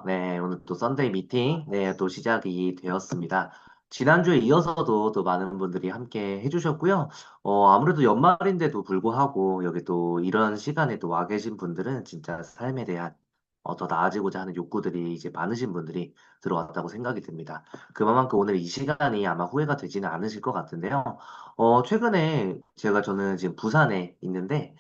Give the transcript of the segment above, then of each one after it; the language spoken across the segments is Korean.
네, 오늘 또 썬데이 미팅, 네, 또 시작이 되었습니다. 지난주에 이어서도 또 많은 분들이 함께 해주셨고요. 아무래도 연말인데도 불구하고 여기 또 이런 시간에 또 와 계신 분들은 진짜 삶에 대한 더 나아지고자 하는 욕구들이 이제 많으신 분들이 들어왔다고 생각이 듭니다. 그만큼 오늘 이 시간이 아마 후회가 되지는 않으실 것 같은데요. 최근에 저는 지금 부산에 있는데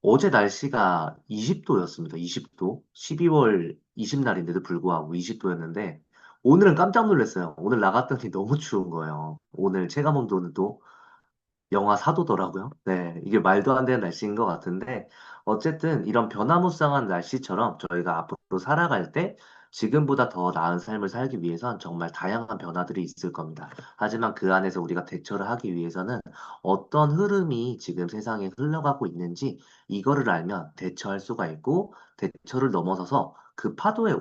어제 날씨가 20도였습니다. 20도. 12월 20날인데도 불구하고 20도였는데, 오늘은 깜짝 놀랐어요. 오늘 나갔더니 너무 추운 거예요. 오늘 체감온도는 또 영하 4도더라고요. 네, 이게 말도 안 되는 날씨인 것 같은데, 어쨌든 이런 변화무쌍한 날씨처럼 저희가 앞으로 살아갈 때 지금보다 더 나은 삶을 살기 위해선 정말 다양한 변화들이 있을 겁니다. 하지만 그 안에서 우리가 대처를 하기 위해서는 어떤 흐름이 지금 세상에 흘러가고 있는지 이거를 알면 대처할 수가 있고, 대처를 넘어서서 그 파도에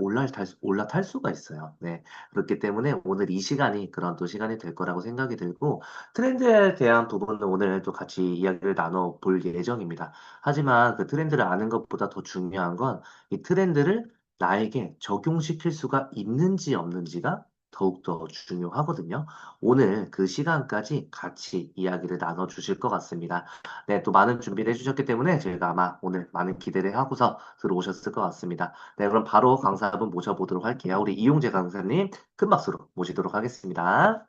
올라탈 수가 있어요. 네. 그렇기 때문에 오늘 이 시간이 그런 또 시간이 될 거라고 생각이 들고, 트렌드에 대한 부분은 오늘 또 같이 이야기를 나눠볼 예정입니다. 하지만 그 트렌드를 아는 것보다 더 중요한 건 이 트렌드를 나에게 적용시킬 수가 있는지 없는지가 더욱더 중요하거든요. 오늘 그 시간까지 같이 이야기를 나눠주실 것 같습니다. 네, 또 많은 준비를 해주셨기 때문에 저희가 아마 오늘 많은 기대를 하고서 들어오셨을 것 같습니다. 네, 그럼 바로 강사분 모셔보도록 할게요. 우리 이용재 강사님 큰 박수로 모시도록 하겠습니다.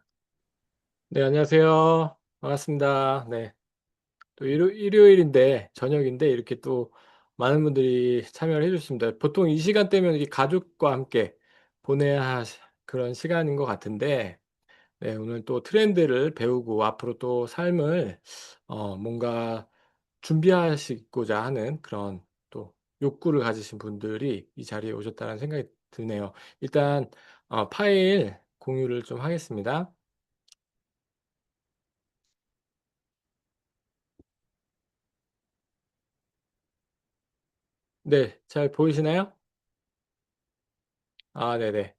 네, 안녕하세요. 반갑습니다. 네. 또 일요일인데, 저녁인데, 이렇게 또 많은 분들이 참여를 해주셨습니다. 보통 이 시간대면 이렇게 가족과 함께 보내야 그런 시간인 것 같은데, 네, 오늘 또 트렌드를 배우고 앞으로 또 삶을, 뭔가 준비하시고자 하는 그런 또 욕구를 가지신 분들이 이 자리에 오셨다는 생각이 드네요. 일단, 파일 공유를 좀 하겠습니다. 네, 잘 보이시나요? 아, 네네.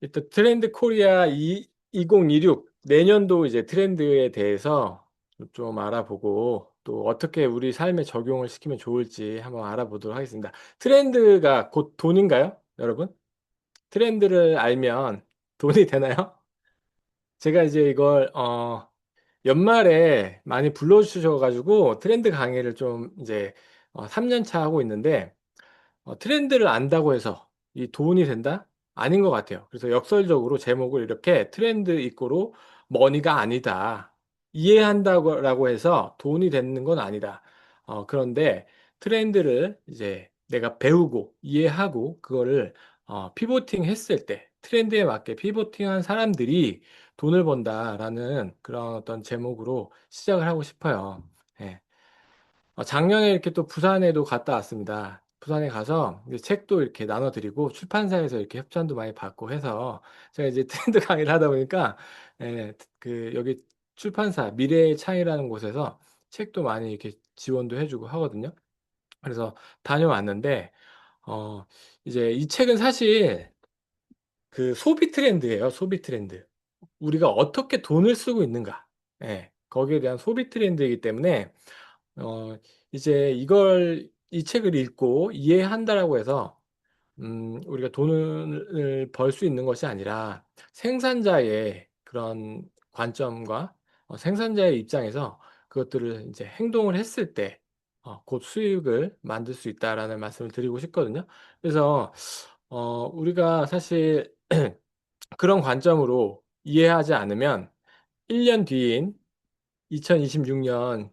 일단 트렌드 코리아 2026 내년도 이제 트렌드에 대해서 좀 알아보고 또 어떻게 우리 삶에 적용을 시키면 좋을지 한번 알아보도록 하겠습니다. 트렌드가 곧 돈인가요, 여러분? 트렌드를 알면 돈이 되나요? 제가 이제 이걸 연말에 많이 불러주셔 가지고 트렌드 강의를 좀 이제 3년 차 하고 있는데 트렌드를 안다고 해서 이 돈이 된다? 아닌 것 같아요. 그래서 역설적으로 제목을 이렇게 트렌드 이꼬로 머니가 아니다. 이해한다고 해서 돈이 되는 건 아니다. 그런데 트렌드를 이제 내가 배우고 이해하고 그거를 피보팅 했을 때 트렌드에 맞게 피보팅한 사람들이 돈을 번다라는 그런 어떤 제목으로 시작을 하고 싶어요. 예. 작년에 이렇게 또 부산에도 갔다 왔습니다. 부산에 가서 이제 책도 이렇게 나눠드리고 출판사에서 이렇게 협찬도 많이 받고 해서 제가 이제 트렌드 강의를 하다 보니까 여기 출판사 미래의 창이라는 곳에서 책도 많이 이렇게 지원도 해주고 하거든요. 그래서 다녀왔는데 어 이제 이 책은 사실 그 소비 트렌드예요. 소비 트렌드. 우리가 어떻게 돈을 쓰고 있는가. 예, 거기에 대한 소비 트렌드이기 때문에 어, 이제 이 책을 읽고 이해한다라고 해서, 우리가 돈을 벌 수 있는 것이 아니라 생산자의 그런 관점과 생산자의 입장에서 그것들을 이제 행동을 했을 때, 곧 수익을 만들 수 있다라는 말씀을 드리고 싶거든요. 그래서, 우리가 사실 그런 관점으로 이해하지 않으면 1년 뒤인 2026년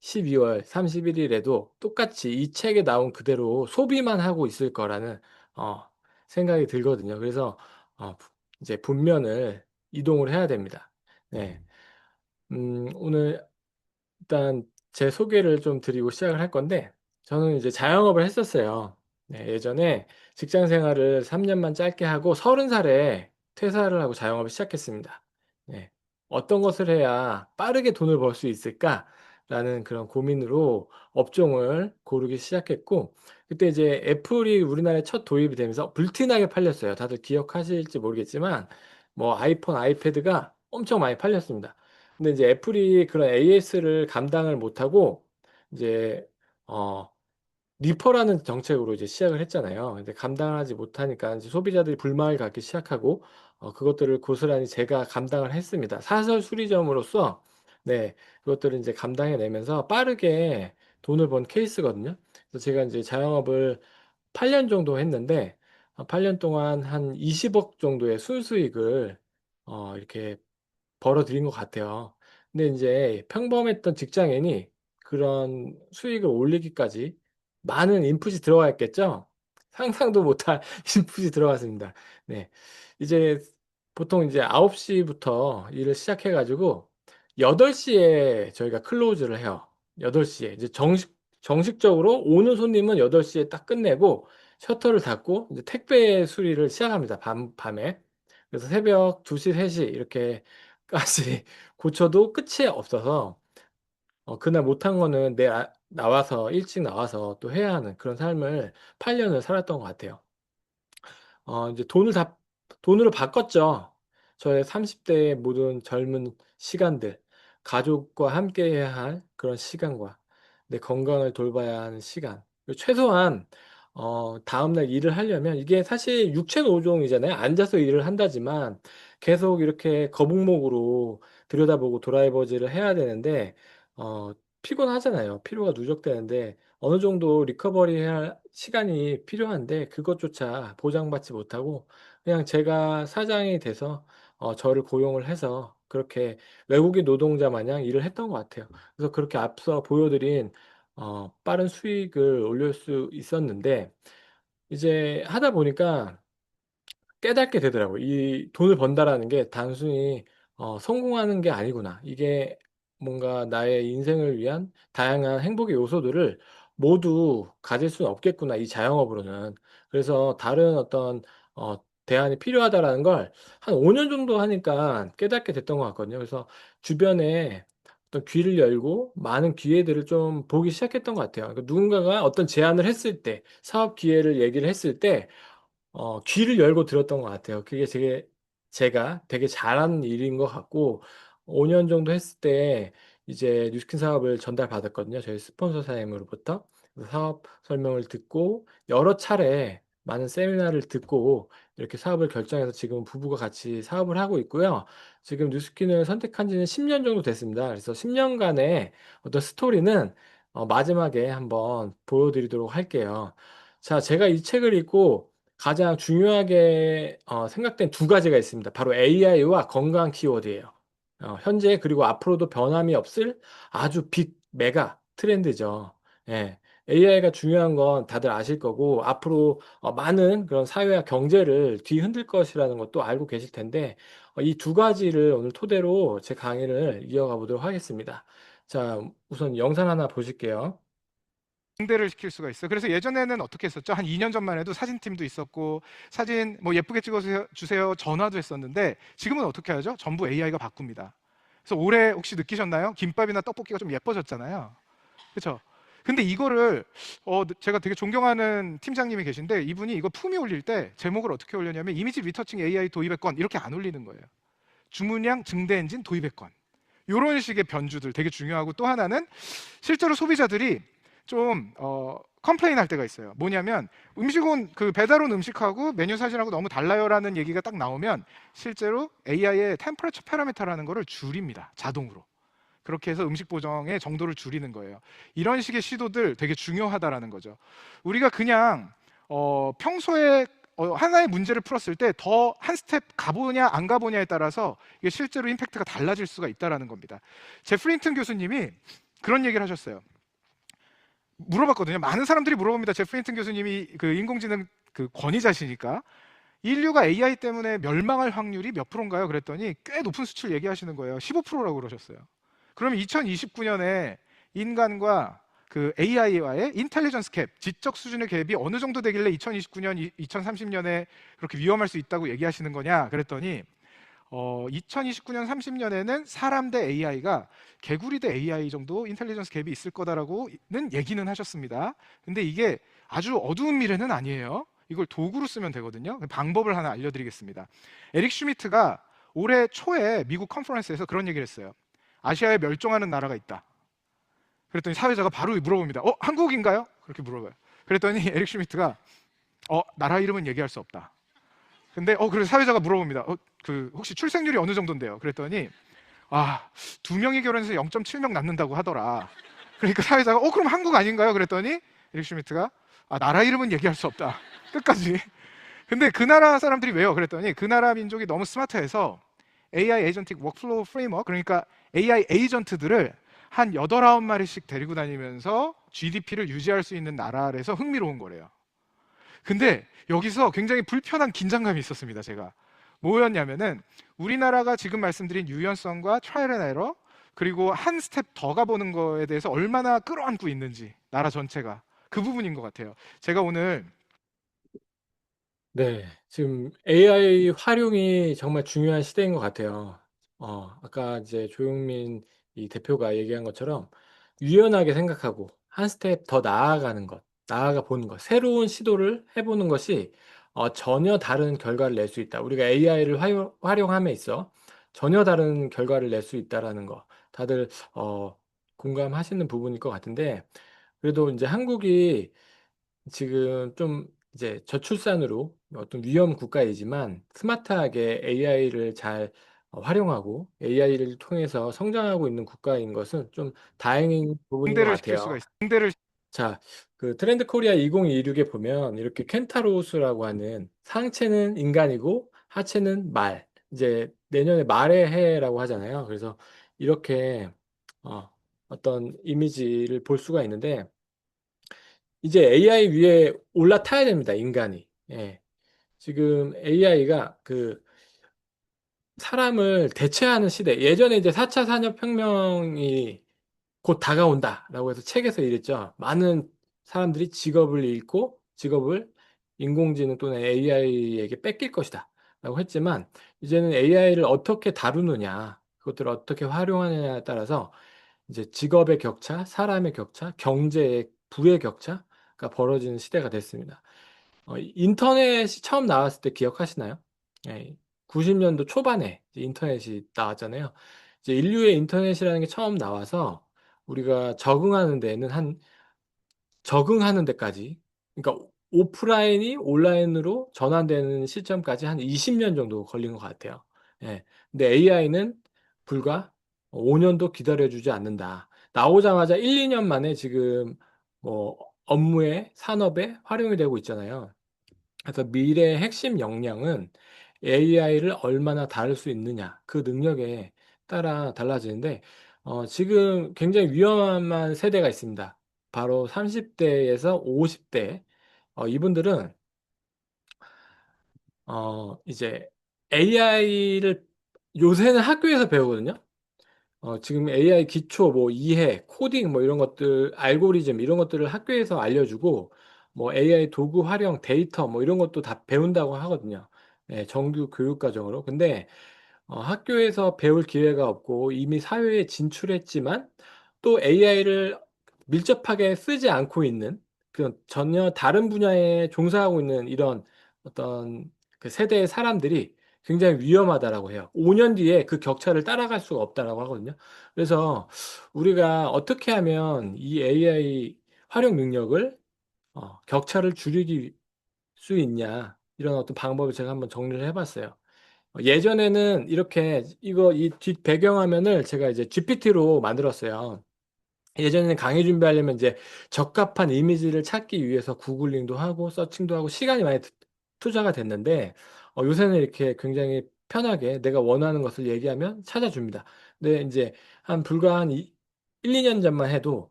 12월 31일에도 똑같이 이 책에 나온 그대로 소비만 하고 있을 거라는 어, 생각이 들거든요. 그래서 이제 분면을 이동을 해야 됩니다. 네. 오늘 일단 제 소개를 좀 드리고 시작을 할 건데, 저는 이제 자영업을 했었어요. 네, 예전에 직장 생활을 3년만 짧게 하고 30살에 퇴사를 하고 자영업을 시작했습니다. 네, 어떤 것을 해야 빠르게 돈을 벌 수 있을까라는 그런 고민으로 업종을 고르기 시작했고, 그때 이제 애플이 우리나라에 첫 도입이 되면서 불티나게 팔렸어요. 다들 기억하실지 모르겠지만, 뭐 아이폰, 아이패드가 엄청 많이 팔렸습니다. 근데 이제 애플이 그런 AS를 감당을 못하고 이제 어 리퍼라는 정책으로 이제 시작을 했잖아요. 근데 감당하지 못하니까 이제 소비자들이 불만을 갖기 시작하고 그것들을 고스란히 제가 감당을 했습니다. 사설 수리점으로서 네, 그것들을 이제 감당해내면서 빠르게 돈을 번 케이스거든요. 그래서 제가 이제 자영업을 8년 정도 했는데 8년 동안 한 20억 정도의 순수익을 이렇게 벌어들인 것 같아요. 근데 이제 평범했던 직장인이 그런 수익을 올리기까지 많은 인풋이 들어가 있겠죠? 상상도 못할 인풋이 들어갔습니다. 네. 이제 보통 이제 9시부터 일을 시작해가지고 8시에 저희가 클로즈를 해요. 8시에. 이제 정식적으로 오는 손님은 8시에 딱 끝내고 셔터를 닫고 이제 택배 수리를 시작합니다. 밤에. 그래서 새벽 2시, 3시 이렇게 까지 고쳐도 끝이 없어서 그날 못한 거는 나와서 일찍 나와서 또 해야 하는 그런 삶을 8년을 살았던 것 같아요. 이제 돈으로 바꿨죠. 저의 30대의 모든 젊은 시간들, 가족과 함께 해야 할 그런 시간과 내 건강을 돌봐야 하는 시간. 그리고 최소한, 다음날 일을 하려면 이게 사실 육체 노동이잖아요. 앉아서 일을 한다지만 계속 이렇게 거북목으로 들여다보고 드라이버질을 해야 되는데, 어, 피곤하잖아요. 피로가 누적되는데, 어느 정도 리커버리 해야 할 시간이 필요한데 그것조차 보장받지 못하고 그냥 제가 사장이 돼서 저를 고용을 해서 그렇게 외국인 노동자 마냥 일을 했던 것 같아요. 그래서 그렇게 앞서 보여드린 빠른 수익을 올릴 수 있었는데 이제 하다 보니까 깨닫게 되더라고요. 이 돈을 번다라는 게 단순히 성공하는 게 아니구나. 이게 뭔가 나의 인생을 위한 다양한 행복의 요소들을 모두 가질 수는 없겠구나. 이 자영업으로는. 그래서 다른 어떤 대안이 필요하다라는 걸 한 5년 정도 하니까 깨닫게 됐던 것 같거든요. 그래서 주변에 어떤 귀를 열고 많은 기회들을 좀 보기 시작했던 것 같아요. 그러니까 누군가가 어떤 제안을 했을 때, 사업 기회를 얘기를 했을 때 귀를 열고 들었던 것 같아요. 그게 제가 되게 잘하는 일인 것 같고, 5년 정도 했을 때 이제 뉴스킨 사업을 전달받았거든요. 저희 스폰서 사장님으로부터. 그래서 사업 설명을 듣고 여러 차례 많은 세미나를 듣고 이렇게 사업을 결정해서 지금 부부가 같이 사업을 하고 있고요. 지금 뉴스킨을 선택한 지는 10년 정도 됐습니다. 그래서 10년간의 어떤 스토리는 마지막에 한번 보여드리도록 할게요. 자, 제가 이 책을 읽고 가장 중요하게 생각된 두 가지가 있습니다. 바로 AI와 건강 키워드예요. 현재 그리고 앞으로도 변함이 없을 아주 빅 메가 트렌드죠. 예. AI가 중요한 건 다들 아실 거고 앞으로 많은 그런 사회와 경제를 뒤흔들 것이라는 것도 알고 계실 텐데 이 두 가지를 오늘 토대로 제 강의를 이어가 보도록 하겠습니다. 자, 우선 영상 하나 보실게요. 응대를 시킬 수가 있어요. 그래서 예전에는 어떻게 했었죠? 한 2년 전만 해도 사진팀도 있었고 사진 뭐 예쁘게 찍어주세요 주세요 전화도 했었는데 지금은 어떻게 하죠? 전부 AI가 바꿉니다. 그래서 올해 혹시 느끼셨나요? 김밥이나 떡볶이가 좀 예뻐졌잖아요. 그렇죠? 근데 이거를 제가 되게 존경하는 팀장님이 계신데 이분이 이거 품위 올릴 때 제목을 어떻게 올렸냐면 이미지 리터칭 AI 도입의 건 이렇게 안 올리는 거예요. 주문량 증대 엔진 도입의 건. 이런 식의 변주들 되게 중요하고 또 하나는 실제로 소비자들이 좀 컴플레인 할 때가 있어요. 뭐냐면 음식은 그 배달 온 음식하고 메뉴 사진하고 너무 달라요라는 얘기가 딱 나오면 실제로 AI의 템퍼레처 파라미터라는 거를 줄입니다. 자동으로. 그렇게 해서 음식 보정의 정도를 줄이는 거예요. 이런 식의 시도들 되게 중요하다라는 거죠. 우리가 그냥 평소에 하나의 문제를 풀었을 때 더 한 스텝 가보냐 안 가보냐에 따라서 이게 실제로 임팩트가 달라질 수가 있다라는 겁니다. 제프리 힌튼 교수님이 그런 얘기를 하셨어요. 물어봤거든요. 많은 사람들이 물어봅니다. 제프리 힌튼 교수님이 그 인공지능 그 권위자시니까 인류가 AI 때문에 멸망할 확률이 몇 프로인가요? 그랬더니 꽤 높은 수치를 얘기하시는 거예요. 15%라고 그러셨어요. 그러면 2029년에 인간과 그 AI와의 인텔리전스 갭, 지적 수준의 갭이 어느 정도 되길래 2029년, 2030년에 그렇게 위험할 수 있다고 얘기하시는 거냐? 그랬더니 2029년, 30년에는 사람 대 AI가 개구리 대 AI 정도 인텔리전스 갭이 있을 거다라고는 얘기는 하셨습니다. 근데 이게 아주 어두운 미래는 아니에요. 이걸 도구로 쓰면 되거든요. 방법을 하나 알려드리겠습니다. 에릭 슈미트가 올해 초에 미국 컨퍼런스에서 그런 얘기를 했어요. 아시아에 멸종하는 나라가 있다. 그랬더니 사회자가 바로 물어봅니다. 한국인가요? 그렇게 물어봐요. 그랬더니 에릭 슈미트가 나라 이름은 얘기할 수 없다. 근데 그래서 사회자가 물어봅니다. 그 혹시 출생률이 어느 정도인데요? 그랬더니 두 명이 결혼해서 0.7명 낳는다고 하더라. 그러니까 사회자가 그럼 한국 아닌가요? 그랬더니 에릭 슈미트가 나라 이름은 얘기할 수 없다. 끝까지. 근데 그 나라 사람들이 왜요? 그랬더니 그 나라 민족이 너무 스마트해서 AI 에이전틱 워크플로우 프레임워크, 그러니까 AI 에이전트들을 한 8, 9마리씩 데리고 다니면서 GDP를 유지할 수 있는 나라라서 흥미로운 거래요. 근데 여기서 굉장히 불편한 긴장감이 있었습니다, 제가. 뭐였냐면은 우리나라가 지금 말씀드린 유연성과 트라이얼 앤 에러, 그리고 한 스텝 더 가보는 거에 대해서 얼마나 끌어안고 있는지, 나라 전체가 그 부분인 것 같아요. 제가 오늘 네, 지금 AI 활용이 정말 중요한 시대인 것 같아요. 아까 이제 조용민 이 대표가 얘기한 것처럼 유연하게 생각하고 한 스텝 더 나아가는 것, 나아가 보는 것, 새로운 시도를 해보는 것이 전혀 다른 결과를 낼 수 있다. 우리가 AI를 활용함에 있어 전혀 다른 결과를 낼 수 있다라는 거, 다들 공감하시는 부분일 것 같은데, 그래도 이제 한국이 지금 좀 이제 저출산으로 어떤 위험 국가이지만 스마트하게 AI를 잘 활용하고 AI를 통해서 성장하고 있는 국가인 것은 좀 다행인 부분인 것 상대를 시킬 수가 같아요. 있어요. 상대를 자, 그 트렌드 코리아 2026에 보면 이렇게 켄타로스라고 하는 상체는 인간이고 하체는 말. 이제 내년에 말의 해라고 하잖아요. 그래서 이렇게 어, 어떤 이미지를 볼 수가 있는데 이제 AI 위에 올라타야 됩니다, 인간이. 예. 지금 AI가 그 사람을 대체하는 시대. 예전에 이제 4차 산업혁명이 곧 다가온다라고 해서 책에서 이랬죠. 많은 사람들이 직업을 잃고 직업을 인공지능 또는 AI에게 뺏길 것이다. 라고 했지만 이제는 AI를 어떻게 다루느냐, 그것들을 어떻게 활용하느냐에 따라서 이제 직업의 격차, 사람의 격차, 경제의 부의 격차가 벌어지는 시대가 됐습니다. 인터넷이 처음 나왔을 때 기억하시나요? 예, 90년도 초반에 이제 인터넷이 나왔잖아요. 이제 인류의 인터넷이라는 게 처음 나와서 우리가 적응하는 데까지, 그러니까 오프라인이 온라인으로 전환되는 시점까지 한 20년 정도 걸린 것 같아요. 예. 근데 AI는 불과 5년도 기다려주지 않는다. 나오자마자 1, 2년 만에 지금 뭐 업무에, 산업에 활용이 되고 있잖아요. 그래서 미래의 핵심 역량은 AI를 얼마나 다룰 수 있느냐, 그 능력에 따라 달라지는데, 지금 굉장히 위험한 세대가 있습니다. 바로 30대에서 50대. 이분들은, 이제 AI를 요새는 학교에서 배우거든요. 지금 AI 기초, 뭐, 이해, 코딩, 뭐, 이런 것들, 알고리즘, 이런 것들을 학교에서 알려주고, 뭐, AI 도구 활용, 데이터, 뭐, 이런 것도 다 배운다고 하거든요. 예, 정규 교육과정으로. 근데, 학교에서 배울 기회가 없고, 이미 사회에 진출했지만, 또 AI를 밀접하게 쓰지 않고 있는, 그 전혀 다른 분야에 종사하고 있는 이런 어떤 그 세대의 사람들이 굉장히 위험하다라고 해요. 5년 뒤에 그 격차를 따라갈 수가 없다라고 하거든요. 그래서 우리가 어떻게 하면 이 AI 활용 능력을 격차를 줄이기 수 있냐, 이런 어떤 방법을 제가 한번 정리를 해봤어요. 예전에는 이렇게 이 뒷 배경화면을 제가 이제 GPT로 만들었어요. 예전에는 강의 준비하려면 이제 적합한 이미지를 찾기 위해서 구글링도 하고 서칭도 하고 시간이 많이 투자가 됐는데, 요새는 이렇게 굉장히 편하게 내가 원하는 것을 얘기하면 찾아줍니다. 근데 이제 불과 한 1, 2년 전만 해도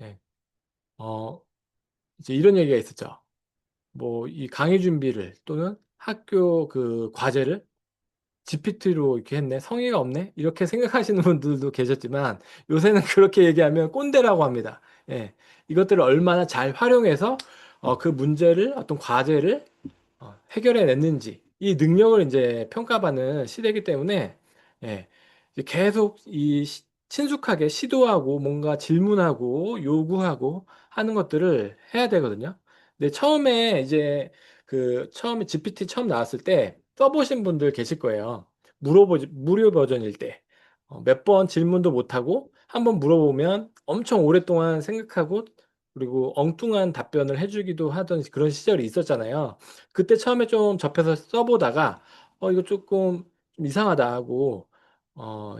예, 어, 이제 이런 얘기가 있었죠. 뭐 이 강의 준비를 또는 학교 그 과제를 GPT로 이렇게 했네. 성의가 없네. 이렇게 생각하시는 분들도 계셨지만 요새는 그렇게 얘기하면 꼰대라고 합니다. 예. 이것들을 얼마나 잘 활용해서 그 문제를 어떤 과제를 해결해냈는지 이 능력을 이제 평가받는 시대이기 때문에 예, 이제 계속 친숙하게 시도하고 뭔가 질문하고 요구하고 하는 것들을 해야 되거든요. 근데 처음에 이제 처음에 GPT 처음 나왔을 때 써보신 분들 계실 거예요. 무료 버전일 때. 몇 번 질문도 못하고 한 번 물어보면 엄청 오랫동안 생각하고 그리고 엉뚱한 답변을 해주기도 하던 그런 시절이 있었잖아요. 그때 처음에 좀 접해서 써보다가 이거 조금 좀 이상하다 하고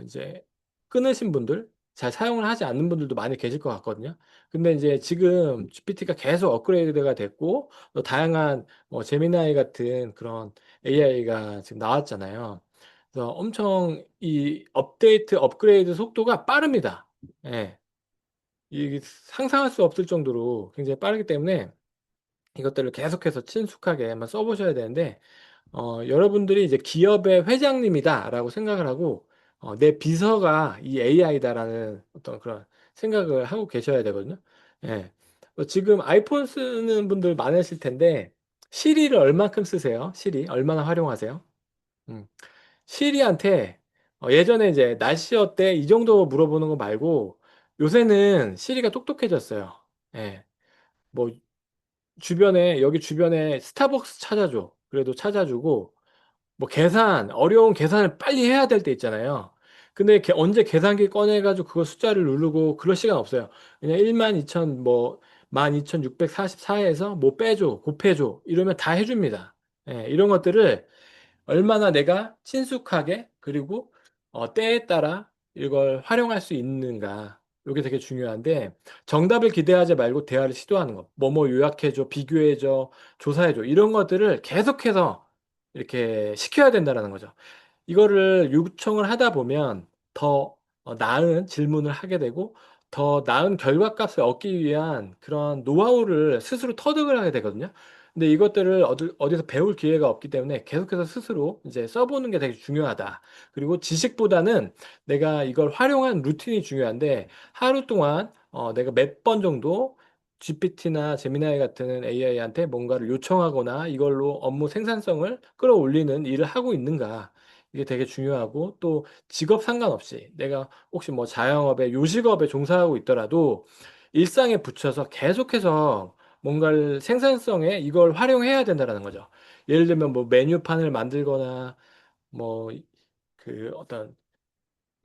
이제 끊으신 분들, 잘 사용을 하지 않는 분들도 많이 계실 것 같거든요. 근데 이제 지금 GPT가 계속 업그레이드가 됐고 또 다양한 제미나이 같은 그런 AI가 지금 나왔잖아요. 그래서 엄청 이 업그레이드 속도가 빠릅니다. 예. 이 상상할 수 없을 정도로 굉장히 빠르기 때문에 이것들을 계속해서 친숙하게만 써보셔야 되는데, 여러분들이 이제 기업의 회장님이다라고 생각을 하고, 내 비서가 이 AI다라는 어떤 그런 생각을 하고 계셔야 되거든요. 예. 지금 아이폰 쓰는 분들 많으실 텐데, 시리를 얼만큼 쓰세요? 시리 얼마나 활용하세요? 음. 시리한테 예전에 이제 날씨 어때? 이 정도 물어보는 거 말고 요새는 시리가 똑똑해졌어요. 예. 뭐 여기 주변에 스타벅스 찾아줘. 그래도 찾아주고 뭐 어려운 계산을 빨리 해야 될 때 있잖아요. 근데 언제 계산기 꺼내가지고 그거 숫자를 누르고 그럴 시간 없어요. 그냥 12,000 뭐 12,644에서 뭐 빼줘, 곱해줘 이러면 다 해줍니다. 예, 이런 것들을 얼마나 내가 친숙하게 그리고 때에 따라 이걸 활용할 수 있는가. 이게 되게 중요한데 정답을 기대하지 말고 대화를 시도하는 것. 뭐뭐 요약해줘, 비교해줘, 조사해줘. 이런 것들을 계속해서 이렇게 시켜야 된다는 거죠. 이거를 요청을 하다 보면 더 나은 질문을 하게 되고 더 나은 결과값을 얻기 위한 그런 노하우를 스스로 터득을 하게 되거든요. 근데 이것들을 어디서 배울 기회가 없기 때문에 계속해서 스스로 이제 써보는 게 되게 중요하다. 그리고 지식보다는 내가 이걸 활용한 루틴이 중요한데 하루 동안 내가 몇 번 정도 GPT나 제미나이 같은 AI한테 뭔가를 요청하거나 이걸로 업무 생산성을 끌어올리는 일을 하고 있는가. 이게 되게 중요하고 또 직업 상관없이 내가 혹시 뭐 자영업에 요식업에 종사하고 있더라도 일상에 붙여서 계속해서 뭔가를 생산성에 이걸 활용해야 된다는 거죠. 예를 들면 뭐 메뉴판을 만들거나 뭐 그 어떤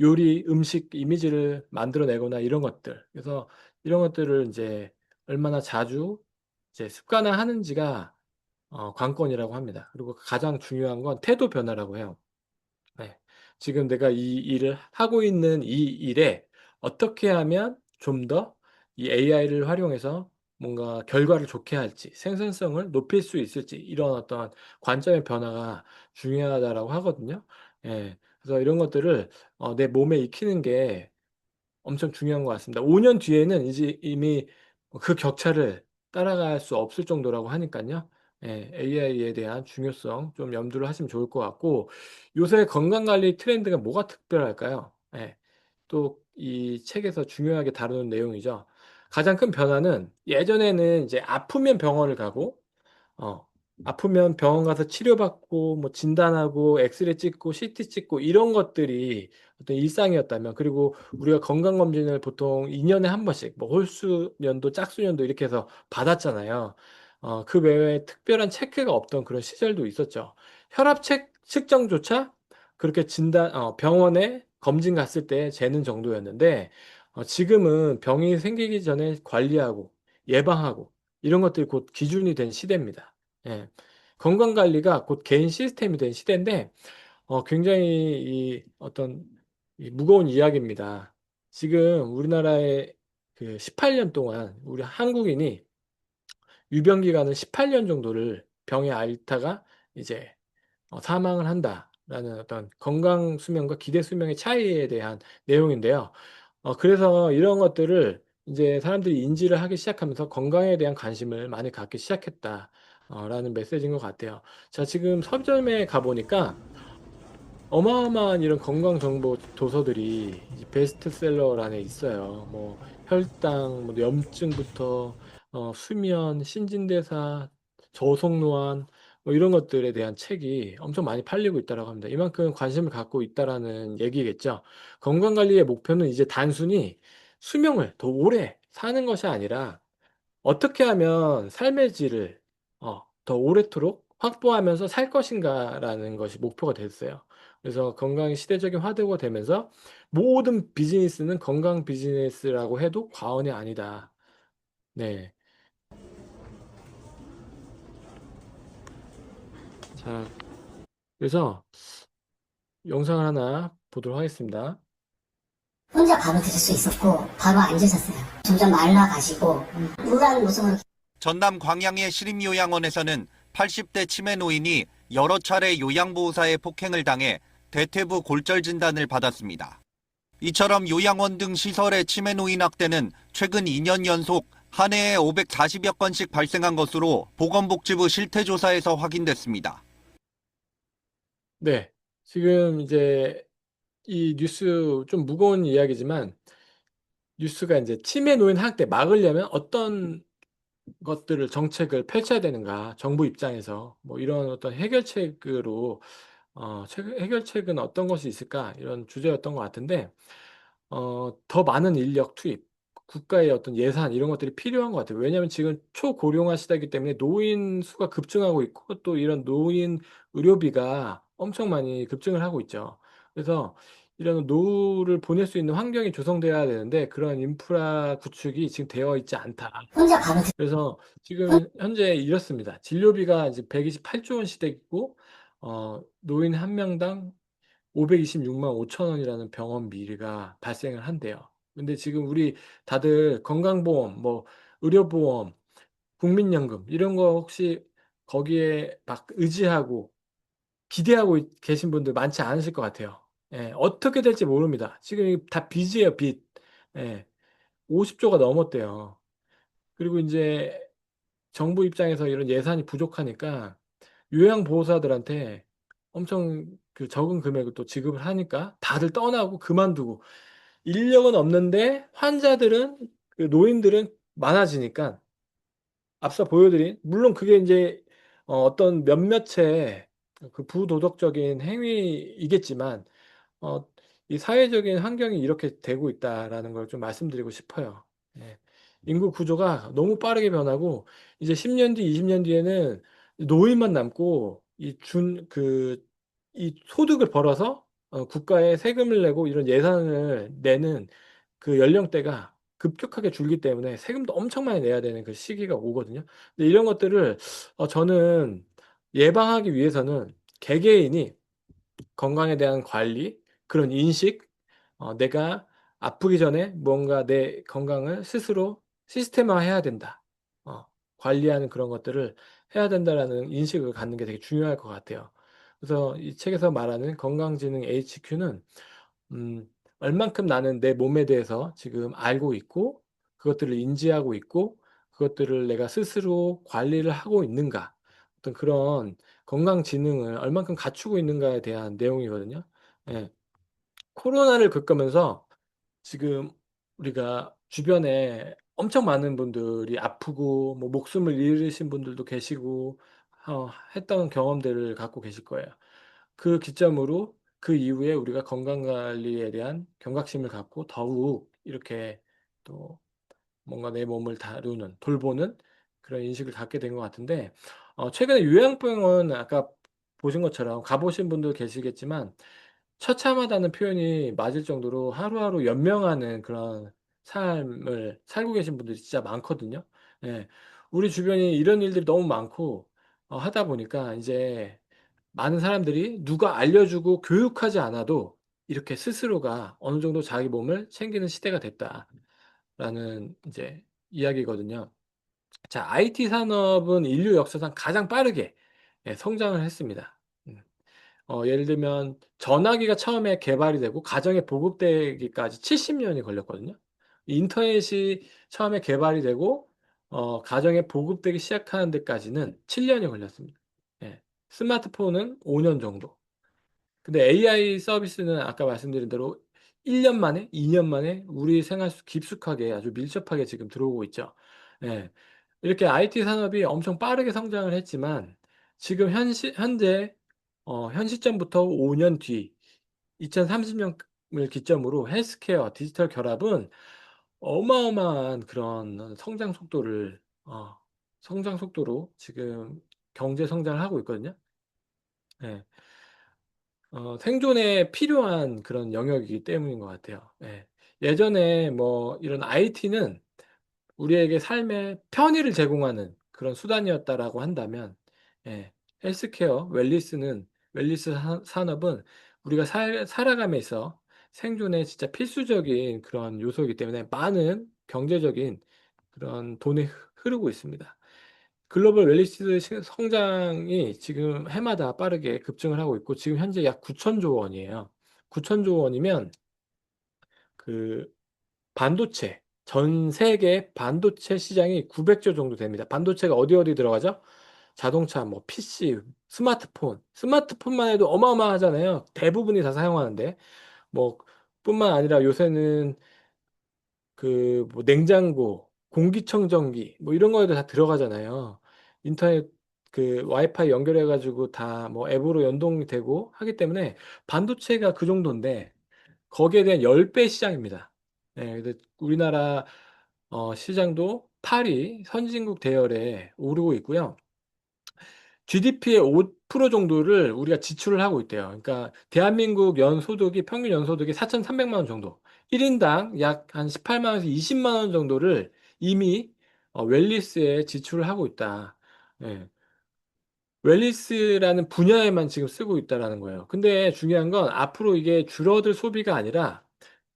요리 음식 이미지를 만들어내거나 이런 것들. 그래서 이런 것들을 이제 얼마나 자주 이제 습관화하는지가 관건이라고 합니다. 그리고 가장 중요한 건 태도 변화라고 해요. 네. 지금 내가 이 일을 하고 있는 이 일에 어떻게 하면 좀 더 이 AI를 활용해서 뭔가 결과를 좋게 할지, 생산성을 높일 수 있을지, 이런 어떤 관점의 변화가 중요하다라고 하거든요. 예. 그래서 이런 것들을 내 몸에 익히는 게 엄청 중요한 것 같습니다. 5년 뒤에는 이제 이미 그 격차를 따라갈 수 없을 정도라고 하니까요. 예, AI에 대한 중요성 좀 염두를 하시면 좋을 것 같고, 요새 건강관리 트렌드가 뭐가 특별할까요? 예, 또 이 책에서 중요하게 다루는 내용이죠. 가장 큰 변화는 예전에는 이제 아프면 병원을 가고 어, 아프면 병원 가서 치료받고, 뭐, 진단하고, 엑스레이 찍고, CT 찍고, 이런 것들이 어떤 일상이었다면, 그리고 우리가 건강검진을 보통 2년에 한 번씩, 뭐, 홀수년도, 짝수년도 이렇게 해서 받았잖아요. 그 외에 특별한 체크가 없던 그런 시절도 있었죠. 측정조차 그렇게 병원에 검진 갔을 때 재는 정도였는데, 지금은 병이 생기기 전에 관리하고, 예방하고, 이런 것들이 곧 기준이 된 시대입니다. 예. 건강 관리가 곧 개인 시스템이 된 시대인데, 굉장히 이 어떤 이 무거운 이야기입니다. 지금 우리나라에 그 18년 동안 우리 한국인이 유병 기간은 18년 정도를 병에 앓다가 이제 사망을 한다라는 어떤 건강 수명과 기대 수명의 차이에 대한 내용인데요. 그래서 이런 것들을 이제 사람들이 인지를 하기 시작하면서 건강에 대한 관심을 많이 갖기 시작했다. 라는 메시지인 것 같아요. 자, 지금 서점에 가보니까 어마어마한 이런 건강 정보 도서들이 이제 베스트셀러란에 있어요. 뭐 혈당, 뭐 염증부터 수면, 신진대사, 저속노안 뭐 이런 것들에 대한 책이 엄청 많이 팔리고 있다라고 합니다. 이만큼 관심을 갖고 있다라는 얘기겠죠. 건강 관리의 목표는 이제 단순히 수명을 더 오래 사는 것이 아니라 어떻게 하면 삶의 질을 더 오래도록 확보하면서 살 것인가라는 것이 목표가 됐어요. 그래서 건강이 시대적인 화두가 되면서 모든 비즈니스는 건강 비즈니스라고 해도 과언이 아니다. 네. 자, 그래서 영상을 하나 보도록 하겠습니다. 혼자 바로 드실 수 있었고 바로 앉으셨어요. 점점 말라가시고 우울한 모습으로 전남 광양의 시립요양원에서는 80대 치매 노인이 여러 차례 요양보호사의 폭행을 당해 대퇴부 골절 진단을 받았습니다. 이처럼 요양원 등 시설의 치매 노인 학대는 최근 2년 연속 한 해에 540여 건씩 발생한 것으로 보건복지부 실태조사에서 확인됐습니다. 네. 지금 이제 이 뉴스 좀 무거운 이야기지만 뉴스가 이제 치매 노인 학대 막으려면 어떤 것들을 정책을 펼쳐야 되는가? 정부 입장에서 뭐 이런 어떤 해결책으로 해결책은 어떤 것이 있을까? 이런 주제였던 것 같은데 더 많은 인력 투입, 국가의 어떤 예산 이런 것들이 필요한 것 같아요. 왜냐하면 지금 초고령화 시대이기 때문에 노인 수가 급증하고 있고 또 이런 노인 의료비가 엄청 많이 급증을 하고 있죠. 그래서 이런 노후를 보낼 수 있는 환경이 조성돼야 되는데 그런 인프라 구축이 지금 되어 있지 않다. 혼자 바로 드 그래서 지금 현재 이렇습니다. 진료비가 이제 128조 원 시대이고 노인 한 명당 526만 5천 원이라는 병원비가 발생을 한대요. 근데 지금 우리 다들 건강보험, 뭐 의료보험, 국민연금 이런 거 혹시 거기에 막 의지하고 기대하고 계신 분들 많지 않으실 것 같아요. 예, 어떻게 될지 모릅니다. 지금 다 빚이에요, 빚. 예, 50조가 넘었대요. 그리고 이제 정부 입장에서 이런 예산이 부족하니까 요양보호사들한테 엄청 그 적은 금액을 또 지급을 하니까 다들 떠나고 그만두고 인력은 없는데 환자들은 그 노인들은 많아지니까 앞서 보여드린 물론 그게 이제 어떤 몇몇의 그 부도덕적인 행위이겠지만 어, 이 사회적인 환경이 이렇게 되고 있다라는 걸 좀 말씀드리고 싶어요. 예. 인구 구조가 너무 빠르게 변하고 이제 10년 뒤, 20년 뒤에는 노인만 남고 이 소득을 벌어서 국가에 세금을 내고 이런 예산을 내는 그 연령대가 급격하게 줄기 때문에 세금도 엄청 많이 내야 되는 그 시기가 오거든요. 근데 이런 것들을 저는 예방하기 위해서는 개개인이 건강에 대한 관리, 그런 인식, 내가 아프기 전에 뭔가 내 건강을 스스로 시스템화해야 된다. 관리하는 그런 것들을 해야 된다라는 인식을 갖는 게 되게 중요할 것 같아요. 그래서 이 책에서 말하는 건강지능 HQ는 음, 얼만큼 나는 내 몸에 대해서 지금 알고 있고 그것들을 인지하고 있고 그것들을 내가 스스로 관리를 하고 있는가 어떤 그런 건강 지능을 얼만큼 갖추고 있는가에 대한 내용이거든요. 예. 코로나를 겪으면서 지금 우리가 주변에 엄청 많은 분들이 아프고 뭐 목숨을 잃으신 분들도 계시고 했던 경험들을 갖고 계실 거예요. 그 기점으로 그 이후에 우리가 건강 관리에 대한 경각심을 갖고 더욱 이렇게 또 뭔가 내 몸을 다루는, 돌보는 그런 인식을 갖게 된 것 같은데 최근에 요양병원 아까 보신 것처럼 가보신 분도 계시겠지만 처참하다는 표현이 맞을 정도로 하루하루 연명하는 그런 삶을 살고 계신 분들이 진짜 많거든요. 예. 우리 주변에 이런 일들이 너무 많고 하다 보니까 이제 많은 사람들이 누가 알려주고 교육하지 않아도 이렇게 스스로가 어느 정도 자기 몸을 챙기는 시대가 됐다라는 이제 이야기거든요. 자, IT 산업은 인류 역사상 가장 빠르게 성장을 했습니다. 음. 예를 들면 전화기가 처음에 개발이 되고 가정에 보급되기까지 70년이 걸렸거든요. 인터넷이 처음에 개발이 되고 가정에 보급되기 시작하는 데까지는 7년이 걸렸습니다. 예. 스마트폰은 5년 정도. 근데 AI 서비스는 아까 말씀드린 대로 1년 만에, 2년 만에 우리 생활 속 깊숙하게 아주 밀접하게 지금 들어오고 있죠. 예. 이렇게 IT 산업이 엄청 빠르게 성장을 했지만 지금 현재 현 시점부터 5년 뒤 2030년을 기점으로 헬스케어, 디지털 결합은 어마어마한 그런 성장 속도로 지금 경제 성장을 하고 있거든요. 예. 생존에 필요한 그런 영역이기 때문인 것 같아요. 예. 예전에 뭐 이런 IT는 우리에게 삶의 편의를 제공하는 그런 수단이었다라고 한다면, 예, 헬스케어, 웰니스 산업은 우리가 살아감에 있어 생존에 진짜 필수적인 그런 요소이기 때문에 많은 경제적인 그런 돈이 흐르고 있습니다. 글로벌 웰니스 성장이 지금 해마다 빠르게 급증을 하고 있고, 지금 현재 약 9천조 원이에요. 9천조 원이면 그 반도체, 전 세계 반도체 시장이 900조 정도 됩니다. 반도체가 어디 어디 들어가죠? 자동차, 뭐 PC, 스마트폰만 해도 어마어마하잖아요. 대부분이 다 사용하는데, 뭐 뿐만 아니라 요새는 그 뭐 냉장고, 공기청정기 뭐 이런 거에도 다 들어가잖아요. 인터넷 그 와이파이 연결해 가지고 다 뭐 앱으로 연동이 되고 하기 때문에 반도체가 그 정도인데, 거기에 대한 10배 시장입니다. 예, 근데 우리나라 시장도 8위 선진국 대열에 오르고 있고요. GDP의 5% 정도를 우리가 지출을 하고 있대요. 그러니까 대한민국 연소득이 평균 연소득이 4,300만 원 정도, 1인당 약 한 18만 원에서 20만 원 정도를 이미 웰니스에 지출을 하고 있다. 예. 웰니스라는 분야에만 지금 쓰고 있다라는 거예요. 근데 중요한 건 앞으로 이게 줄어들 소비가 아니라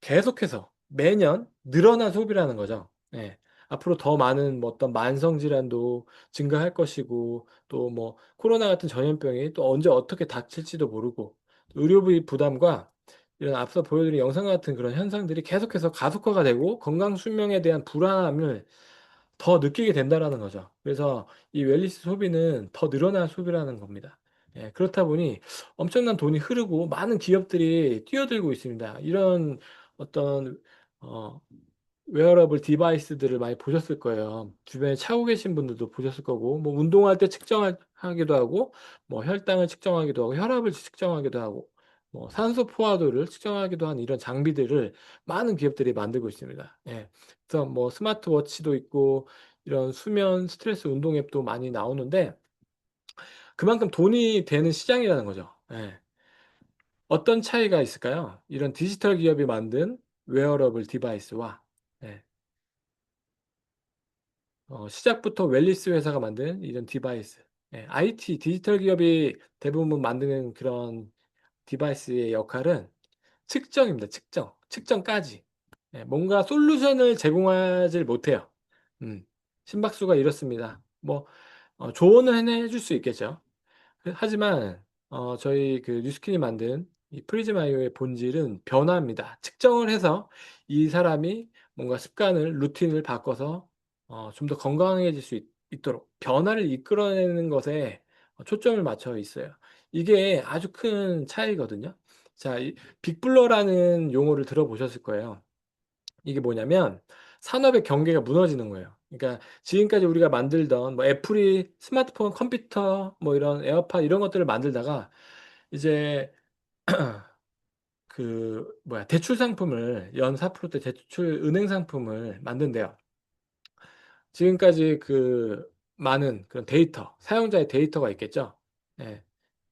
계속해서 매년 늘어난 소비라는 거죠. 예. 앞으로 더 많은 뭐 어떤 만성 질환도 증가할 것이고, 또 뭐 코로나 같은 전염병이 또 언제 어떻게 닥칠지도 모르고, 의료비 부담과 이런 앞서 보여드린 영상 같은 그런 현상들이 계속해서 가속화가 되고 건강 수명에 대한 불안함을 더 느끼게 된다라는 거죠. 그래서 이 웰니스 소비는 더 늘어날 소비라는 겁니다. 예, 그렇다 보니 엄청난 돈이 흐르고 많은 기업들이 뛰어들고 있습니다. 이런 어떤 어, 웨어러블 디바이스들을 많이 보셨을 거예요. 주변에 차고 계신 분들도 보셨을 거고, 뭐 운동할 때 측정하기도 하고, 뭐 혈당을 측정하기도 하고, 혈압을 측정하기도 하고, 뭐 산소 포화도를 측정하기도 하는 이런 장비들을 많은 기업들이 만들고 있습니다. 예. 그래서 뭐 스마트워치도 있고, 이런 수면 스트레스 운동 앱도 많이 나오는데, 그만큼 돈이 되는 시장이라는 거죠. 예. 어떤 차이가 있을까요? 이런 디지털 기업이 만든 웨어러블 디바이스와, 예, 시작부터 웰니스 회사가 만든 이런 디바이스, 예, IT 디지털 기업이 대부분 만드는 그런 디바이스의 역할은 측정입니다. 측정까지. 예, 뭔가 솔루션을 제공하지 못해요. 음, 심박수가 이렇습니다. 뭐 조언을 해줄 수 있겠죠. 하지만 저희 그 뉴스킨이 만든 이 프리즈마이오의 본질은 변화입니다. 측정을 해서 이 사람이 뭔가 습관을, 루틴을 바꿔서 좀 더 건강해질 수 있도록 변화를 이끌어내는 것에 초점을 맞춰 있어요. 이게 아주 큰 차이거든요. 자, 이 빅블러라는 용어를 들어보셨을 거예요. 이게 뭐냐면 산업의 경계가 무너지는 거예요. 그러니까 지금까지 우리가 만들던 뭐 애플이 스마트폰, 컴퓨터, 뭐 이런 에어팟 이런 것들을 만들다가 이제 그 뭐야 대출 상품을 연 4%대 대출 은행 상품을 만든대요. 지금까지 그 많은 그런 데이터, 사용자의 데이터가 있겠죠. 예.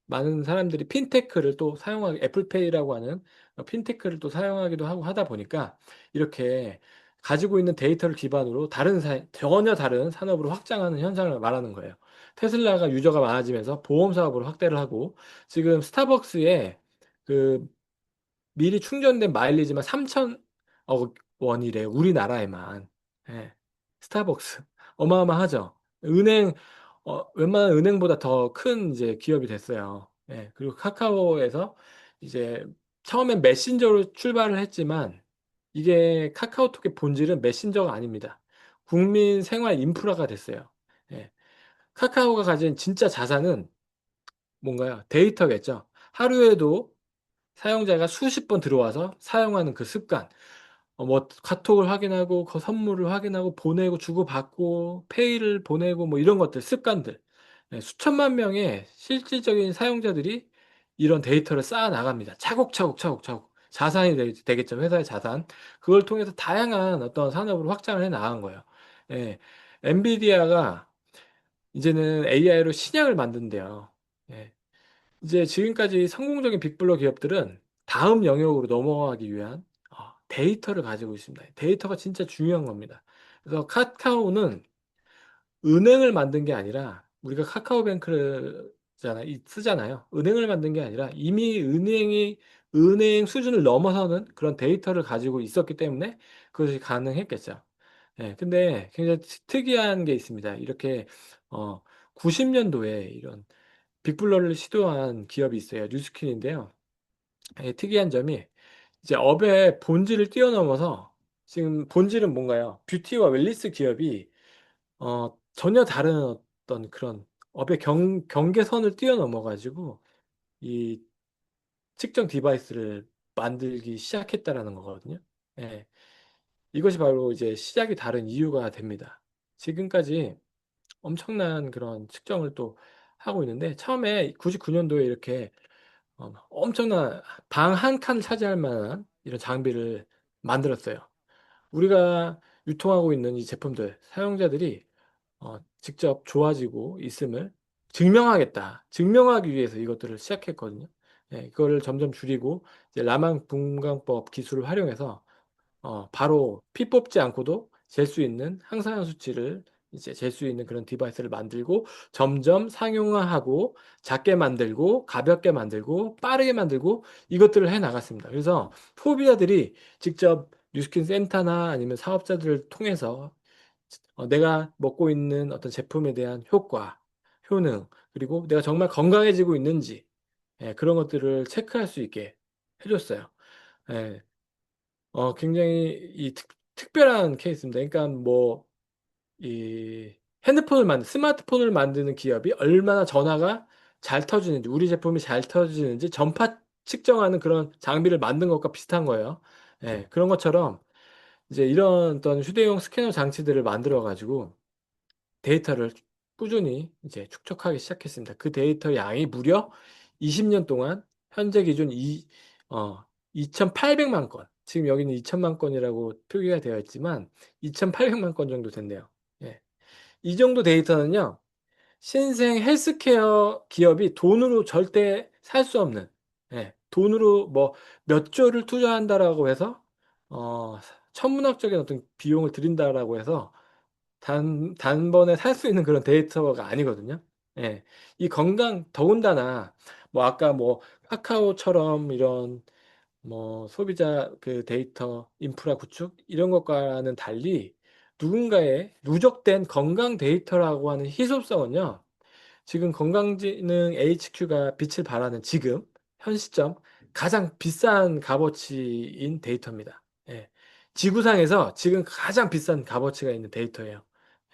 많은 사람들이 핀테크를 또 사용하기, 애플페이라고 하는 핀테크를 또 사용하기도 하고 하다 보니까 이렇게 가지고 있는 데이터를 기반으로 전혀 다른 산업으로 확장하는 현상을 말하는 거예요. 테슬라가 유저가 많아지면서 보험 사업으로 확대를 하고, 지금 스타벅스에 그 미리 충전된 마일리지만 3천억 원이래, 우리나라에만. 예. 스타벅스. 어마어마하죠. 웬만한 은행보다 더 큰 이제 기업이 됐어요. 예. 그리고 카카오에서 이제 처음엔 메신저로 출발을 했지만, 이게 카카오톡의 본질은 메신저가 아닙니다. 국민 생활 인프라가 됐어요. 예. 카카오가 가진 진짜 자산은 뭔가요? 데이터겠죠. 하루에도 사용자가 수십 번 들어와서 사용하는 그 습관, 뭐 카톡을 확인하고 그 선물을 확인하고 보내고 주고받고 페이를 보내고 뭐 이런 것들, 습관들, 예, 수천만 명의 실질적인 사용자들이 이런 데이터를 쌓아 나갑니다. 차곡차곡 자산이 되겠죠. 회사의 자산. 그걸 통해서 다양한 어떤 산업으로 확장을 해 나간 거예요. 예. 엔비디아가 이제는 AI로 신약을 만든대요. 예. 이제 지금까지 성공적인 빅블러 기업들은 다음 영역으로 넘어가기 위한 데이터를 가지고 있습니다. 데이터가 진짜 중요한 겁니다. 그래서 카카오는 은행을 만든 게 아니라 우리가 카카오뱅크를 쓰잖아요. 은행을 만든 게 아니라 이미 은행 수준을 넘어서는 그런 데이터를 가지고 있었기 때문에 그것이 가능했겠죠. 예, 근데 굉장히 특이한 게 있습니다. 이렇게 90년도에 이런 빅블러를 시도한 기업이 있어요. 뉴스킨인데요. 예, 특이한 점이 이제 업의 본질을 뛰어넘어서 지금 본질은 뭔가요? 뷰티와 웰니스 기업이 전혀 다른 어떤 그런 업의 경계선을 뛰어넘어 가지고 이 측정 디바이스를 만들기 시작했다라는 거거든요. 예. 이것이 바로 이제 시작이 다른 이유가 됩니다. 지금까지 엄청난 그런 측정을 또 하고 있는데 처음에 99년도에 이렇게 엄청난 방 한 칸을 차지할 만한 이런 장비를 만들었어요. 우리가 유통하고 있는 이 제품들 사용자들이 직접 좋아지고 있음을 증명하겠다. 증명하기 위해서 이것들을 시작했거든요. 예, 이거를 점점 줄이고 이제 라만 분광법 기술을 활용해서 바로 피 뽑지 않고도 잴 수 있는 항산화 수치를 이제 잴 수 있는 그런 디바이스를 만들고 점점 상용화하고 작게 만들고 가볍게 만들고 빠르게 만들고 이것들을 해 나갔습니다. 그래서 소비자들이 직접 뉴스킨 센터나 아니면 사업자들을 통해서 내가 먹고 있는 어떤 제품에 대한 효과, 효능, 그리고 내가 정말 건강해지고 있는지 예, 그런 것들을 체크할 수 있게 해줬어요. 예, 굉장히 특별한 케이스입니다. 그러니까 뭐, 이 스마트폰을 만드는 기업이 얼마나 전화가 잘 터지는지, 우리 제품이 잘 터지는지 전파 측정하는 그런 장비를 만든 것과 비슷한 거예요. 예, 그런 것처럼 이제 이런 어떤 휴대용 스캐너 장치들을 만들어 가지고 데이터를 꾸준히 이제 축적하기 시작했습니다. 그 데이터 양이 무려 20년 동안 현재 기준 2,800만 건, 지금 여기는 2천만 건이라고 표기가 되어 있지만 2,800만 건 정도 된대요. 예. 이 정도 데이터는요, 신생 헬스케어 기업이 돈으로 절대 살 수 없는, 예, 돈으로 뭐 몇 조를 투자한다라고 해서 천문학적인 어떤 비용을 들인다라고 해서 단번에 살 수 있는 그런 데이터가 아니거든요. 예. 이 더군다나, 뭐, 아까 뭐, 카카오처럼 이런, 뭐, 소비자 그 데이터 인프라 구축, 이런 것과는 달리 누군가의 누적된 건강 데이터라고 하는 희소성은요, 지금 건강지능 HQ가 빛을 발하는 지금 현 시점 가장 비싼 값어치인 데이터입니다. 예. 지구상에서 지금 가장 비싼 값어치가 있는 데이터예요.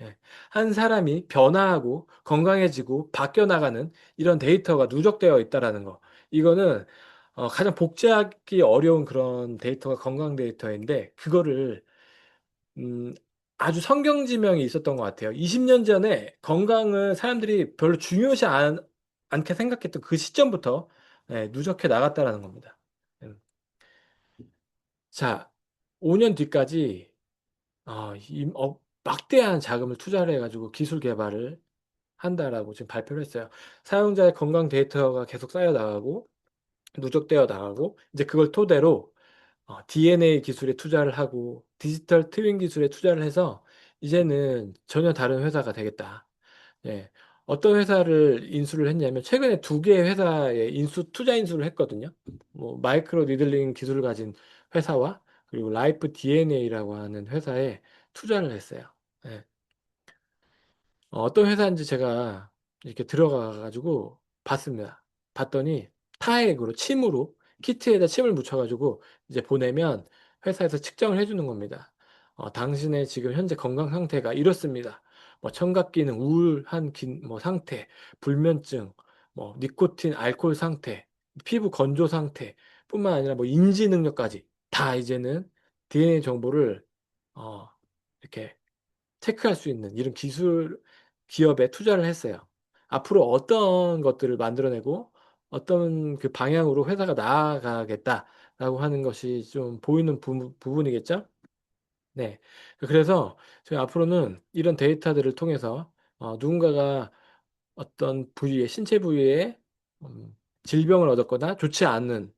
예. 한 사람이 변화하고 건강해지고 바뀌어 나가는 이런 데이터가 누적되어 있다라는 거. 이거는 가장 복제하기 어려운 그런 데이터가 건강 데이터인데 그거를 음, 아주 성경지명이 있었던 것 같아요. 20년 전에 건강을 사람들이 별로 중요시 않게 생각했던 그 시점부터 예, 누적해 나갔다라는 겁니다. 음. 자, 5년 뒤까지 막대한 자금을 투자를 해가지고 기술 개발을 한다라고 지금 발표를 했어요. 사용자의 건강 데이터가 계속 쌓여 나가고 누적되어 나가고 이제 그걸 토대로 DNA 기술에 투자를 하고 디지털 트윈 기술에 투자를 해서 이제는 전혀 다른 회사가 되겠다. 예. 어떤 회사를 인수를 했냐면 최근에 두 개의 회사에 투자 인수를 했거든요. 뭐 마이크로 니들링 기술을 가진 회사와 그리고 라이프 DNA라고 하는 회사에 투자를 했어요. 예. 어떤 회사인지 제가 이렇게 들어가 가지고 봤습니다. 봤더니 타액으로 침으로 키트에다 침을 묻혀 가지고 이제 보내면 회사에서 측정을 해주는 겁니다. 당신의 지금 현재 건강 상태가 이렇습니다. 뭐 청각 기능, 우울한 뭐 상태, 불면증, 뭐 니코틴, 알코올 상태, 피부 건조 상태 뿐만 아니라 뭐 인지 능력까지 다 이제는 DNA 정보를 어, 이렇게 체크할 수 있는 이런 기술 기업에 투자를 했어요. 앞으로 어떤 것들을 만들어내고 어떤 그 방향으로 회사가 나아가겠다라고 하는 것이 좀 보이는 부분이겠죠? 네. 그래서 저희 앞으로는 이런 데이터들을 통해서 누군가가 어떤 신체 부위에 음, 질병을 얻었거나 좋지 않은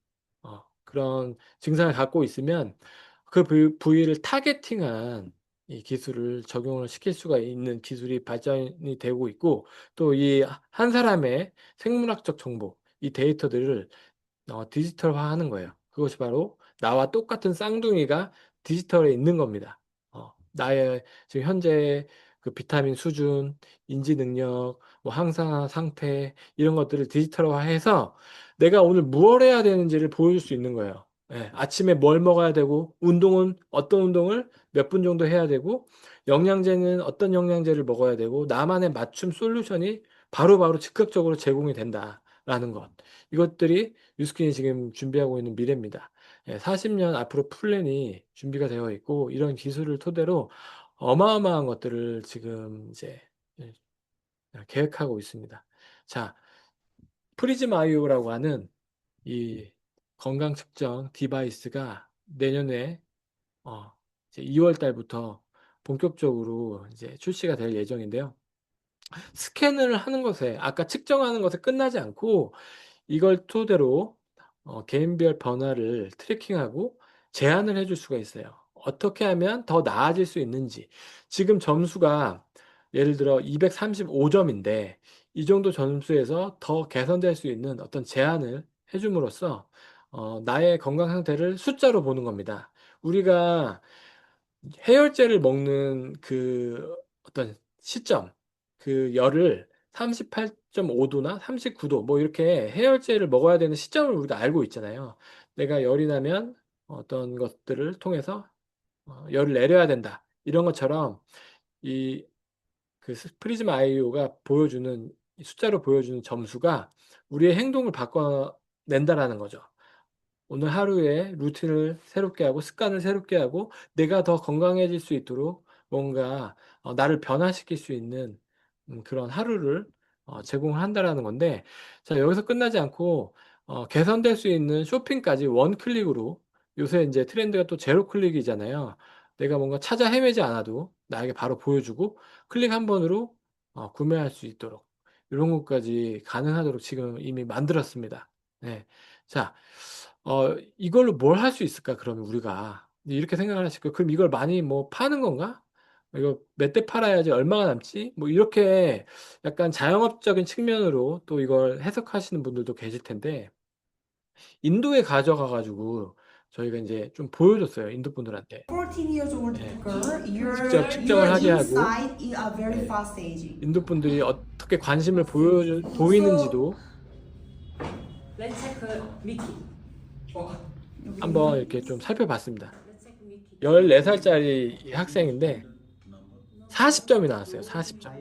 그런 증상을 갖고 있으면 그 부위를 타겟팅한 이 기술을 적용을 시킬 수가 있는 기술이 발전이 되고 있고, 또 이 한 사람의 생물학적 정보, 이 데이터들을 디지털화하는 거예요. 그것이 바로 나와 똑같은 쌍둥이가 디지털에 있는 겁니다. 나의 지금 현재 그 비타민 수준, 인지 능력, 뭐 항산화 상태 이런 것들을 디지털화해서 내가 오늘 무엇 해야 되는지를 보여줄 수 있는 거예요. 예, 아침에 뭘 먹어야 되고, 운동은 어떤 운동을 몇 분 정도 해야 되고, 영양제는 어떤 영양제를 먹어야 되고, 나만의 맞춤 솔루션이 바로바로 즉각적으로 제공이 된다라는 것. 이것들이 뉴스킨이 지금 준비하고 있는 미래입니다. 40년 앞으로 플랜이 준비가 되어 있고, 이런 기술을 토대로 어마어마한 것들을 지금 이제 예, 계획하고 있습니다. 자, 프리즘 아이오라고 하는 이 건강 측정 디바이스가 내년에 이제 2월 달부터 본격적으로 이제 출시가 될 예정인데요. 스캔을 하는 것에, 아까 측정하는 것에 끝나지 않고 이걸 토대로 개인별 변화를 트래킹하고 제안을 해줄 수가 있어요. 어떻게 하면 더 나아질 수 있는지. 지금 점수가 예를 들어 235점인데 이 정도 점수에서 더 개선될 수 있는 어떤 제안을 해줌으로써 나의 건강 상태를 숫자로 보는 겁니다. 우리가 해열제를 먹는 그 어떤 시점, 그 열을 38.5도나 39도, 뭐 이렇게 해열제를 먹어야 되는 시점을 우리가 알고 있잖아요. 내가 열이 나면 어떤 것들을 통해서 열을 내려야 된다. 이런 것처럼 이 그 프리즘 아이오가 보여주는 이 숫자로 보여주는 점수가 우리의 행동을 바꿔낸다라는 거죠. 오늘 하루에 루틴을 새롭게 하고 습관을 새롭게 하고 내가 더 건강해질 수 있도록 뭔가 나를 변화시킬 수 있는 그런 하루를 제공한다라는 건데, 자, 여기서 끝나지 않고 개선될 수 있는 쇼핑까지 원 클릭으로. 요새 이제 트렌드가 또 제로 클릭이잖아요. 내가 뭔가 찾아 헤매지 않아도 나에게 바로 보여주고 클릭 한 번으로 구매할 수 있도록 이런 것까지 가능하도록 지금 이미 만들었습니다. 네. 자, 이걸로 뭘 할 수 있을까, 그러면 우리가. 이렇게 생각을 하실 거예요. 그럼 이걸 많이 뭐 파는 건가? 이거 몇 대 팔아야지 얼마가 남지? 뭐 이렇게 약간 자영업적인 측면으로 또 이걸 해석하시는 분들도 계실 텐데, 인도에 가져가 가지고 저희가 이제 좀 보여줬어요, 인도 분들한테. 14 years old 예, girl, 직접 측정을 your 하게 하고, inside is a very 예, fast aging. 인도 분들이 어떻게 관심을 So 보이는지도 Let's check Mickey. 한번 이렇게 좀 살펴봤습니다. 14살짜리 학생인데 40점이 나왔어요. 40점.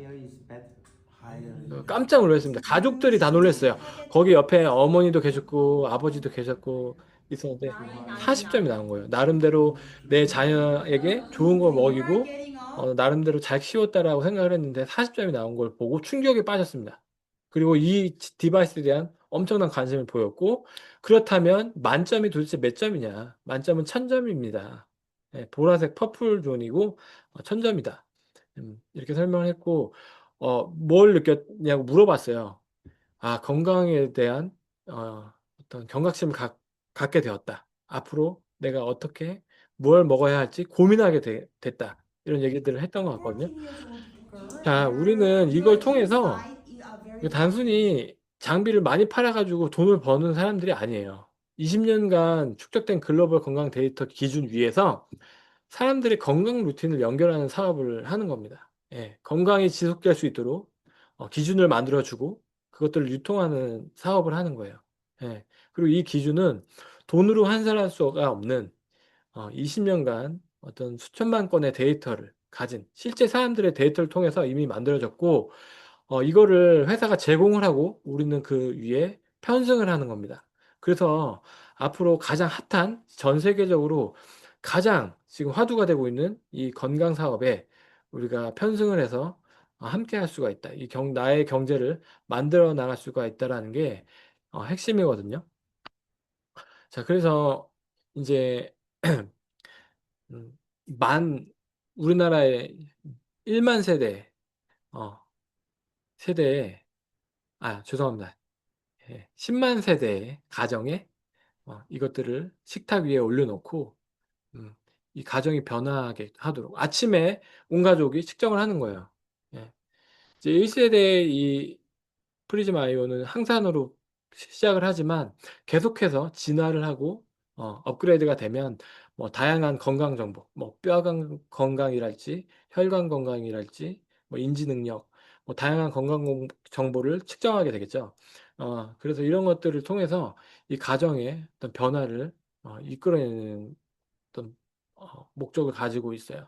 깜짝 놀랐습니다. 가족들이 다 놀랐어요. 거기 옆에 어머니도 계셨고 아버지도 계셨고 있었는데 40점이 나온 거예요. 나름대로 내 자녀에게 좋은 거 먹이고 나름대로 잘 키웠다라고 생각을 했는데 40점이 나온 걸 보고 충격에 빠졌습니다. 그리고 이 디바이스에 대한 엄청난 관심을 보였고, 그렇다면 만점이 도대체 몇 점이냐? 만점은 1000점입니다. 보라색 퍼플 존이고 1000점이다. 이렇게 설명을 했고, 뭘 느꼈냐고 물어봤어요. 아, 건강에 대한 어떤 경각심을 갖게 되었다. 앞으로 내가 어떻게 뭘 먹어야 할지 고민하게 됐다. 이런 얘기들을 했던 것 같거든요. 14 years old girl, 자, 우리는 이걸 your 통해서 inside is a very 이거 단순히 장비를 많이 팔아가지고 돈을 버는 사람들이 아니에요. 20년간 축적된 글로벌 건강 데이터 기준 위에서 사람들의 건강 루틴을 연결하는 사업을 하는 겁니다. 예, 건강이 지속될 수 있도록 기준을 만들어주고 그것들을 유통하는 사업을 하는 거예요. 예, 그리고 이 기준은 돈으로 환산할 수가 없는 20년간 어떤 수천만 건의 데이터를 가진 실제 사람들의 데이터를 통해서 이미 만들어졌고, 이거를 회사가 제공을 하고 우리는 그 위에 편승을 하는 겁니다. 그래서 앞으로 가장 핫한, 전 세계적으로 가장 지금 화두가 되고 있는 이 건강 사업에 우리가 편승을 해서 함께 할 수가 있다. 나의 경제를 만들어 나갈 수가 있다라는 게 핵심이거든요. 자, 그래서 이제 음, 우리나라의 1만 어, 세대에, 죄송합니다. 10만 세대의 가정에 이것들을 식탁 위에 올려놓고 이 가정이 변화하게 하도록 아침에 온 가족이 측정을 하는 거예요. 예. 이제 1세대 이 프리즘 아이오는 항산으로 시작을 하지만 계속해서 진화를 하고 업그레이드가 되면 뭐 다양한 건강 정보, 뭐 뼈 건강이랄지 혈관 건강이랄지 뭐 인지 능력, 뭐 다양한 정보를 측정하게 되겠죠. 그래서 이런 것들을 통해서 이 가정의 어떤 변화를 이끌어내는 어떤 목적을 가지고 있어요.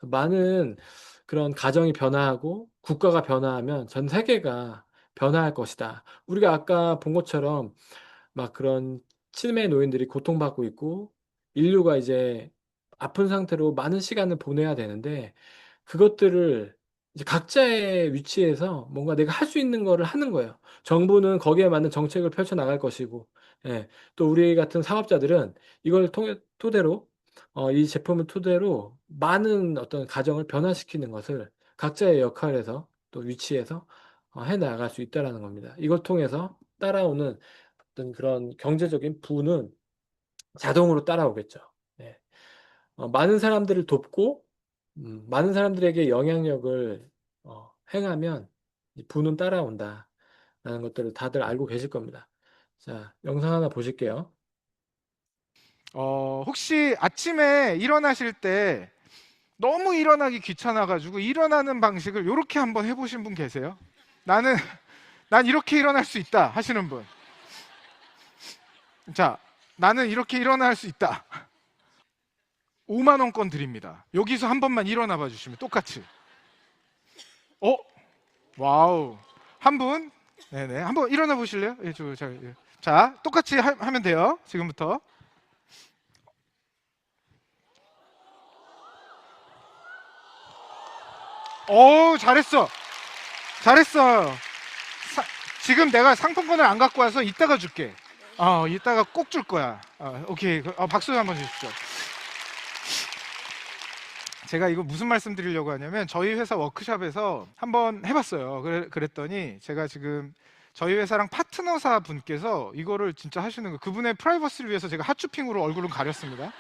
많은 그런 가정이 변화하고 국가가 변화하면 전 세계가 변화할 것이다. 우리가 아까 본 것처럼 막 그런 치매 노인들이 고통받고 있고 인류가 이제 아픈 상태로 많은 시간을 보내야 되는데 그것들을 이제 각자의 위치에서 뭔가 내가 할 수 있는 거를 하는 거예요. 정부는 거기에 맞는 정책을 펼쳐 나갈 것이고, 예, 또 우리 같은 사업자들은 이걸 토대로 이 제품을 토대로 많은 어떤 가정을 변화시키는 것을 각자의 역할에서 또 위치에서 해 나갈 수 있다라는 겁니다. 이걸 통해서 따라오는 어떤 그런 경제적인 부는 자동으로 따라오겠죠. 예. 많은 사람들을 돕고 많은 사람들에게 영향력을 행하면 이 부는 따라온다라는 것들을 다들 알고 계실 겁니다. 자, 영상 하나 보실게요. 혹시 아침에 일어나실 때 너무 일어나기 귀찮아가지고 일어나는 방식을 이렇게 한번 해보신 분 계세요? 난 이렇게 일어날 수 있다 하시는 분. 자, 나는 이렇게 일어날 수 있다. 5만 원권 드립니다. 여기서 한 번만 일어나 봐 주시면 똑같이. 와우. 한 분. 네네. 한번 일어나 보실래요? 예, 자, 똑같이 하면 돼요. 지금부터. 잘했어. 잘했어. 지금 내가 상품권을 안 갖고 와서 이따가 줄게. 이따가 꼭 줄 거야. 오케이. 박수 한번 주십시오. 제가 이거 무슨 말씀 드리려고 하냐면 저희 회사 워크숍에서 한번 해봤어요. 그랬더니 제가 지금 저희 회사랑 파트너사 분께서 이거를 진짜 하시는 거, 그분의 프라이버시를 위해서 제가 핫쇼핑으로 얼굴을 가렸습니다.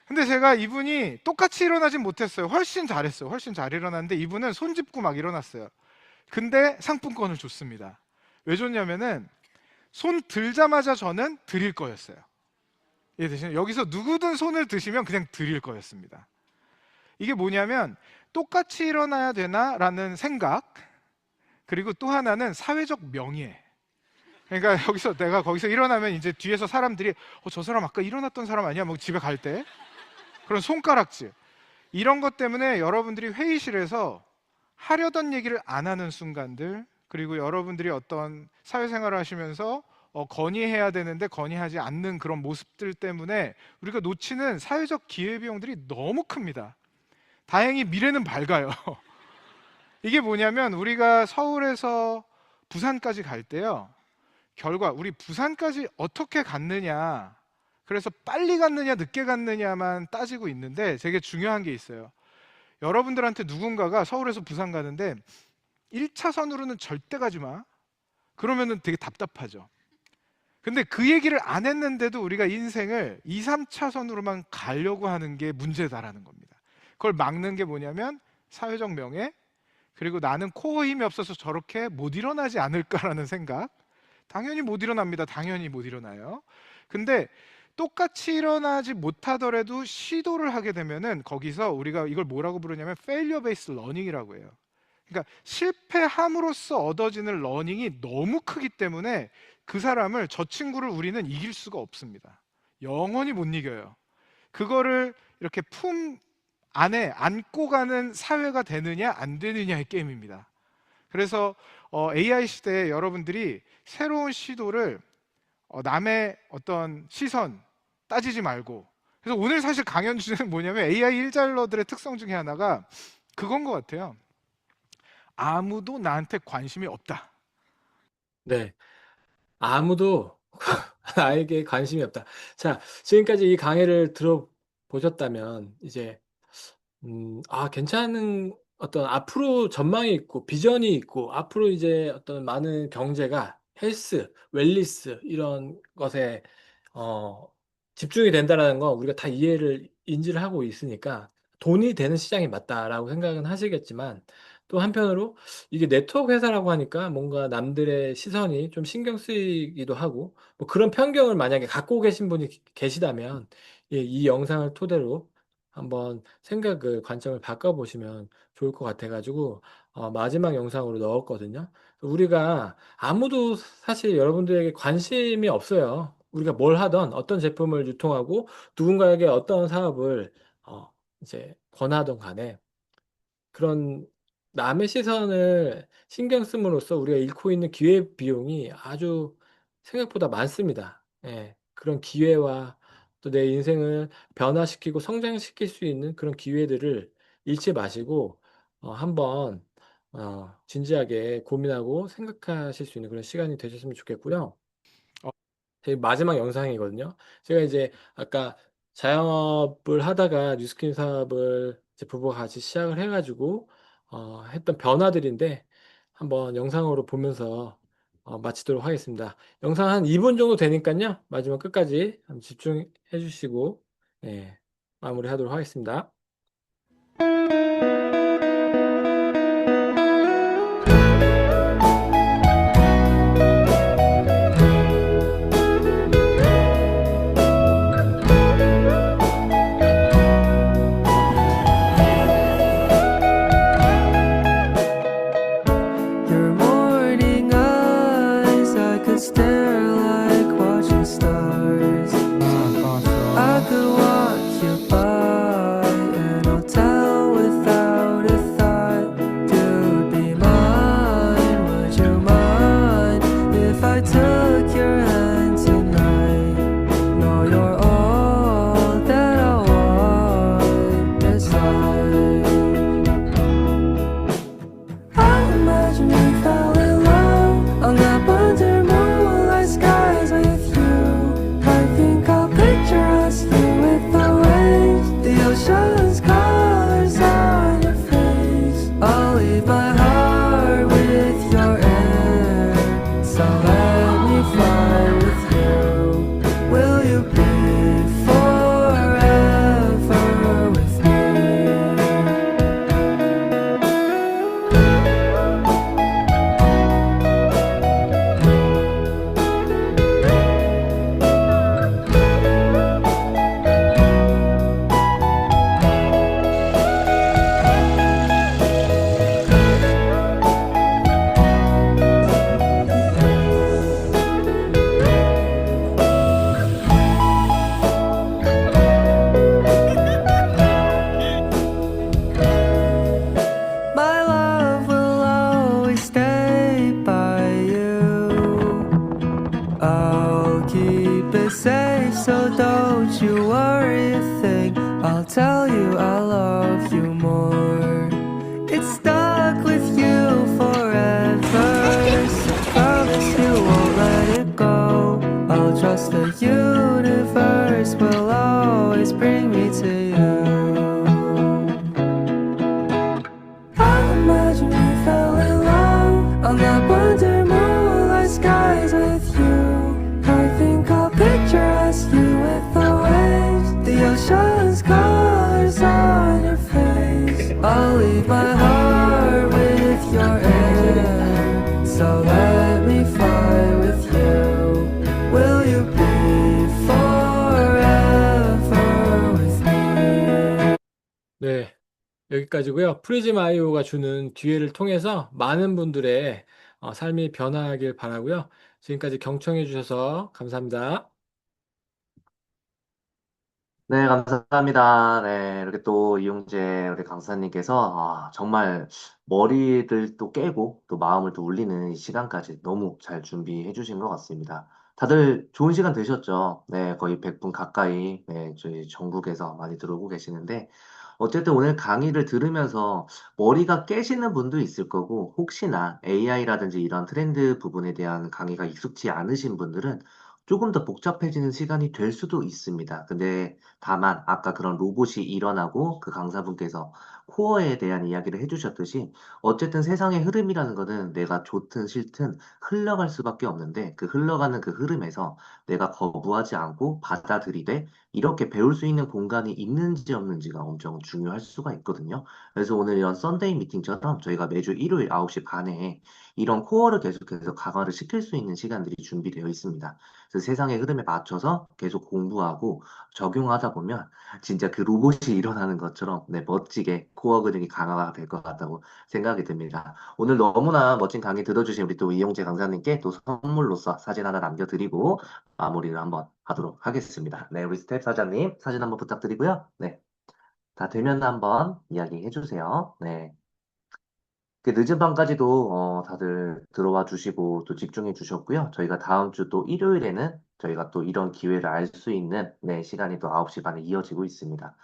근데 제가 이분이 똑같이 일어나진 못했어요. 훨씬 잘했어요. 훨씬 잘 일어났는데 이분은 손 짚고 막 일어났어요. 근데 상품권을 줬습니다. 왜 줬냐면은 손 들자마자 저는 드릴 거였어요. 이해되시나요? 여기서 누구든 손을 드시면 그냥 드릴 거였습니다. 이게 뭐냐면 똑같이 일어나야 되나? 라는 생각, 그리고 또 하나는 사회적 명예. 그러니까 내가 거기서 일어나면 이제 뒤에서 사람들이 저 사람 아까 일어났던 사람 아니야? 뭐 집에 갈 때 그런 손가락질, 이런 것 때문에 여러분들이 회의실에서 하려던 얘기를 안 하는 순간들, 그리고 여러분들이 어떤 사회생활을 하시면서 건의해야 되는데 건의하지 않는 그런 모습들 때문에 우리가 놓치는 사회적 기회비용들이 너무 큽니다. 다행히 미래는 밝아요. 이게 뭐냐면 우리가 서울에서 부산까지 갈 때요, 결과 우리 부산까지 어떻게 갔느냐, 그래서 빨리 갔느냐 늦게 갔느냐만 따지고 있는데 되게 중요한 게 있어요. 여러분들한테 누군가가 서울에서 부산 가는데 1차선으로는 절대 가지 마, 그러면은 되게 답답하죠. 근데 그 얘기를 안 했는데도 우리가 인생을 2, 3차선으로만 가려고 하는 게 문제다라는 겁니다. 그걸 막는 게 뭐냐면 사회적 명예, 그리고 나는 코어 힘이 없어서 저렇게 못 일어나지 않을까라는 생각. 당연히 못 일어납니다. 당연히 못 일어나요. 근데 똑같이 일어나지 못하더라도 시도를 하게 되면은 거기서 우리가 이걸 뭐라고 부르냐면 failure based learning이라고 해요. 그러니까 실패함으로써 얻어지는 러닝이 너무 크기 때문에 그 사람을, 저 친구를 우리는 이길 수가 없습니다. 영원히 못 이겨요. 그거를 이렇게 품 안에 안고 가는 사회가 되느냐 안 되느냐의 게임입니다. 그래서 AI 시대에 여러분들이 새로운 시도를 남의 어떤 시선 따지지 말고, 그래서 오늘 사실 강연 주제는 뭐냐면 AI 일잘러들의 특성 중에 하나가 그건 것 같아요. 아무도 나한테 관심이 없다. 네. 아무도 나에게 관심이 없다. 자, 지금까지 이 강의를 들어보셨다면 이제 괜찮은 어떤 앞으로 전망이 있고 비전이 있고 앞으로 이제 어떤 많은 경제가 헬스, 웰니스 이런 것에 어, 집중이 된다라는 건 우리가 다 인지를 하고 있으니까 돈이 되는 시장이 맞다라고 생각은 하시겠지만, 또 한편으로 이게 네트워크 회사라고 하니까 뭔가 남들의 시선이 좀 신경 쓰이기도 하고, 뭐 그런 편견을 만약에 갖고 계신 분이 계시다면, 예, 이 영상을 토대로 한번 생각을, 관점을 바꿔보시면 좋을 것 같아가지고, 마지막 영상으로 넣었거든요. 우리가 아무도 사실 여러분들에게 관심이 없어요. 우리가 뭘 하던, 어떤 제품을 유통하고 누군가에게 어떤 사업을 이제 권하던 간에, 그런 남의 시선을 신경 씀으로써 우리가 잃고 있는 기회 비용이 아주 생각보다 많습니다. 예, 그런 기회와 또 내 인생을 변화시키고 성장시킬 수 있는 그런 기회들을 잃지 마시고, 한번 진지하게 고민하고 생각하실 수 있는 그런 시간이 되셨으면 좋겠고요. 어, 제 마지막 영상이거든요. 제가 이제 아까 자영업을 하다가 뉴스킨 사업을 제 부부가 같이 시작을 해가지고 했던 변화들인데, 한번 영상으로 보면서 마치도록 하겠습니다. 영상 한 2분 정도 되니까요. 마지막 끝까지 한번 집중해 주시고, 예, 마무리하도록 하겠습니다. Your morning eyes, I could stare like watching stars. I could walk you by an hotel without a thought. You'd be mine, would you mind if I took your hand tonight? No, you're all that I want inside. I imagine we fell in love on the under moonlight skies with you. I think I'll picture us here with the waves, the ocean's colors on your face. I'll leave my heart with your air, so let me fly with you. Will you be forever with me? My love will always stay by you. I'll keep it safe, so don't you worry a thing. I'll tell you I love you more. It's stuck with you forever. So promise you won't let it go. I'll trust the universe will always bring me to you. I imagine we fell in love on the under moonlight skies with you. I think I'll picture us, you with the waves, the ocean's colors on your face. I'll leave my heart with your air, so let me fly with you. Will you be forever with me? 네, 여기까지고요. 프리즘 아이오가 주는 기회를 통해서 많은 분들의 삶이 변화하길 바라고요. 지금까지 경청해 주셔서 감사합니다. 네, 감사합니다. 네, 이렇게 또 이용재 우리 강사님께서 정말 머리를 또 깨고 또 마음을 또 울리는 이 시간까지 너무 잘 준비해 주신 것 같습니다. 다들 좋은 시간 되셨죠? 네, 거의 100분 가까이 네, 저희 전국에서 많이 들어오고 계시는데 어쨌든 오늘 강의를 들으면서 머리가 깨시는 분도 있을 거고 혹시나 AI라든지 이런 트렌드 부분에 대한 강의가 익숙치 않으신 분들은 조금 더 복잡해지는 시간이 될 수도 있습니다. 근데 다만 아까 그런 로봇이 일어나고 그 강사분께서 코어에 대한 이야기를 해주셨듯이 어쨌든 세상의 흐름이라는 거는 내가 좋든 싫든 흘러갈 수밖에 없는데 그 흘러가는 그 흐름에서 내가 거부하지 않고 받아들이되 이렇게 배울 수 있는 공간이 있는지 없는지가 엄청 중요할 수가 있거든요. 그래서 오늘 이런 썬데이 미팅처럼 저희가 매주 일요일 9시 반에 이런 코어를 계속해서 강화를 시킬 수 있는 시간들이 준비되어 있습니다. 그래서 세상의 흐름에 맞춰서 계속 공부하고 적용하다 보면 진짜 그 로봇이 일어나는 것처럼 네, 멋지게 코어 근육이 강화가 될 것 같다고 생각이 듭니다. 오늘 너무나 멋진 강의 들어주신 우리 또 이용재 강사님께 또 선물로서 사진 하나 남겨드리고 마무리를 한번 하도록 하겠습니다. 네, 우리 스텝 사장님 사진 한번 부탁드리고요. 네, 다 되면 한번 이야기해 주세요. 네. 그 늦은 밤까지도 다들 들어와 주시고 또 집중해 주셨고요. 저희가 다음 주 또 일요일에는 저희가 또 이런 기회를 알 수 있는 네, 시간이 또 9시 반에 이어지고 있습니다.